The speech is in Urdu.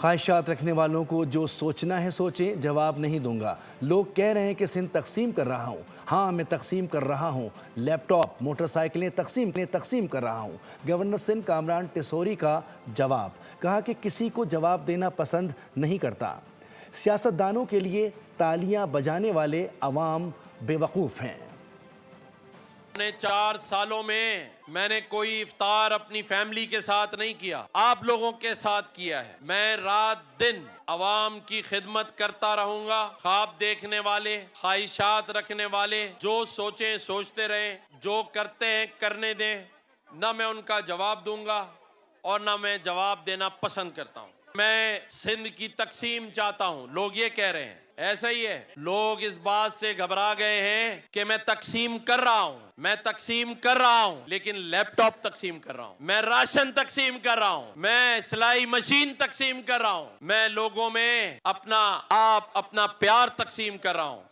خواہشات رکھنے والوں کو جو سوچنا ہے سوچیں، جواب نہیں دوں گا۔ لوگ کہہ رہے ہیں کہ سندھ تقسیم کر رہا ہوں۔ ہاں، میں تقسیم کر رہا ہوں۔ لیپ ٹاپ، موٹر سائیکلیں تقسیم کر رہا ہوں۔ گورنر سندھ کامران ٹیسوری کا جواب، کہا کہ کسی کو جواب دینا پسند نہیں کرتا۔ سیاستدانوں کے لیے تالیاں بجانے والے عوام بے وقوف ہیں۔ 4 سالوں میں نے کوئی افطار اپنی فیملی کے ساتھ نہیں کیا، آپ لوگوں کے ساتھ کیا ہے۔ میں رات دن عوام کی خدمت کرتا رہوں گا۔ خواب دیکھنے والے، خواہشات رکھنے والے جو سوچیں سوچتے رہیں، جو کرتے ہیں کرنے دیں۔ نہ میں ان کا جواب دوں گا اور نہ میں جواب دینا پسند کرتا ہوں۔ میں سندھ کی تقسیم چاہتا ہوں، لوگ یہ کہہ رہے ہیں۔ ایسا ہی ہے، لوگ اس بات سے گھبرا گئے ہیں کہ میں تقسیم کر رہا ہوں، لیکن لیپ ٹاپ تقسیم کر رہا ہوں، میں راشن تقسیم کر رہا ہوں، میں سلائی مشین تقسیم کر رہا ہوں، میں لوگوں میں اپنا پیار تقسیم کر رہا ہوں۔